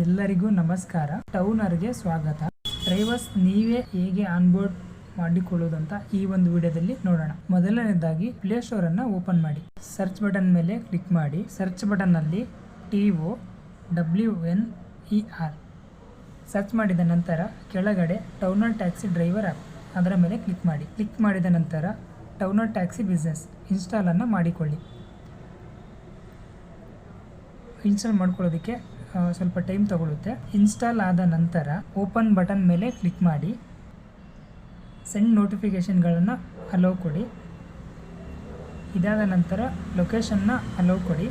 ಎಲ್ಲರಿಗೂ ನಮಸ್ಕಾರ. ಟೌನರ್ಗೆ ಸ್ವಾಗತ. ಡ್ರೈವರ್ಸ್ ನೀವೇ ಹೇಗೆ ಆನ್ಬೋರ್ಡ್ ಮಾಡಿಕೊಳ್ಳುವುದಂತ ಈ ಒಂದು ವಿಡಿಯೋದಲ್ಲಿ ನೋಡೋಣ. ಮೊದಲನೇದಾಗಿ ಪ್ಲೇ ಸ್ಟೋರ್ ಅನ್ನ ಓಪನ್ ಮಾಡಿ. ಸರ್ಚ್ ಬಟನ್ ಮೇಲೆ ಕ್ಲಿಕ್ ಮಾಡಿ. ಸರ್ಚ್ ಬಟನ್ ನಲ್ಲಿ TOWNER ಸರ್ಚ್ ಮಾಡಿದ ನಂತರ ಕೆಳಗಡೆ ಟೌನರ್ ಟ್ಯಾಕ್ಸಿ ಡ್ರೈವರ್ ಆ್ಯಪ್ ಅದರ ಮೇಲೆ ಕ್ಲಿಕ್ ಮಾಡಿ. ಕ್ಲಿಕ್ ಮಾಡಿದ ನಂತರ ಟೌನರ್ ಟ್ಯಾಕ್ಸಿ ಬಿಸ್ನೆಸ್ ಇನ್ಸ್ಟಾಲ್ ಅನ್ನು ಮಾಡಿಕೊಳ್ಳಿ. ಇನ್ಸ್ಟಾಲ್ ಮಾಡ್ಕೊಳ್ಳೋದಕ್ಕೆ ಸ್ವಲ್ಪ ಟೈಮ್ ತಗೊಳ್ಳುತ್ತೆ. ಇನ್ಸ್ಟಾಲ್ ಆದ ನಂತರ ಓಪನ್ ಬಟನ್ ಮೇಲೆ ಕ್ಲಿಕ್ ಮಾಡಿ. ಸೆಂಡ್ ನೋಟಿಫಿಕೇಷನ್ಗಳನ್ನು ಅಲೋ ಕೊಡಿ. ಇದಾದ ನಂತರ ಲೊಕೇಶನ್ನ ಅಲೋ ಕೊಡಿ.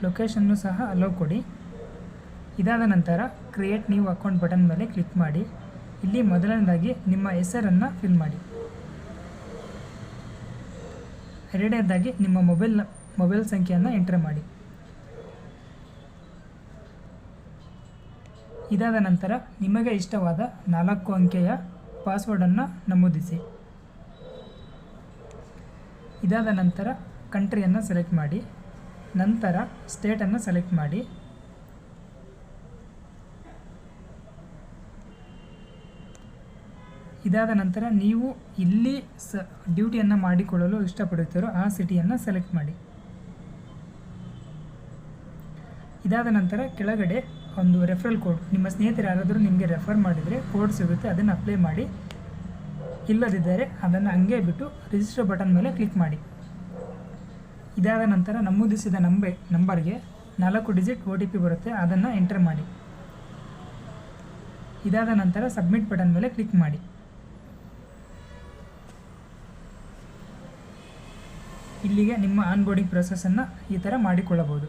ಲೊಕೇಶನ್ನು ಸಹ ಅಲೋ ಕೊಡಿ. ಇದಾದ ನಂತರ ಕ್ರಿಯೇಟ್ ನ್ಯೂ ಅಕೌಂಟ್ ಬಟನ್ ಮೇಲೆ ಕ್ಲಿಕ್ ಮಾಡಿ. ಇಲ್ಲಿ ಮೊದಲನೇದಾಗಿ ನಿಮ್ಮ ಹೆಸರನ್ನು ಫಿಲ್ ಮಾಡಿ. ಎರಡನೇದಾಗಿ ನಿಮ್ಮ ಮೊಬೈಲ್ ಸಂಖ್ಯೆಯನ್ನು ಎಂಟರ್ ಮಾಡಿ. ಇದಾದ ನಂತರ ನಿಮಗೆ ಇಷ್ಟವಾದ 4 ಅಂಕೆಯ ಪಾಸ್ವರ್ಡನ್ನು ನಮೂದಿಸಿ. ಇದಾದ ನಂತರ ಕಂಟ್ರಿಯನ್ನು ಸೆಲೆಕ್ಟ್ ಮಾಡಿ. ನಂತರ ಸ್ಟೇಟನ್ನು ಸೆಲೆಕ್ಟ್ ಮಾಡಿ. ಇದಾದ ನಂತರ ನೀವು ಇಲ್ಲಿ ಡ್ಯೂಟಿಯನ್ನು ಮಾಡಿಕೊಳ್ಳಲು ಇಷ್ಟಪಡುತ್ತೀರೋ ಆ ಸಿಟಿಯನ್ನು ಸೆಲೆಕ್ಟ್ ಮಾಡಿ. ಇದಾದ ನಂತರ ಕೆಳಗಡೆ ಒಂದು ರೆಫರಲ್ ಕೋಡ್, ನಿಮ್ಮ ಸ್ನೇಹಿತರು ಯಾರಾದರೂ ನಿಮಗೆ ರೆಫರ್ ಮಾಡಿದರೆ ಕೋಡ್ ಸಿಗುತ್ತೆ, ಅದನ್ನು ಅಪ್ಲೈ ಮಾಡಿ. ಇಲ್ಲದಿದ್ದರೆ ಅದನ್ನು ಹಂಗೆ ಬಿಟ್ಟು ರಿಜಿಸ್ಟರ್ ಬಟನ್ ಮೇಲೆ ಕ್ಲಿಕ್ ಮಾಡಿ. ಇದಾದ ನಂತರ ನಮೂದಿಸಿದ ನಂಬರ್ಗೆ 4 ಡಿಜಿಟ್ OTP ಬರುತ್ತೆ, ಅದನ್ನು ಎಂಟರ್ ಮಾಡಿ. ಇದಾದ ನಂತರ ಸಬ್ಮಿಟ್ ಬಟನ್ ಮೇಲೆ ಕ್ಲಿಕ್ ಮಾಡಿ. ಇಲ್ಲಿಗೆ ನಿಮ್ಮ ಆನ್ಬೋರ್ಡಿಂಗ್ ಪ್ರೊಸೆಸನ್ನು ಈ ಥರ ಮಾಡಿಕೊಳ್ಳಬಹುದು.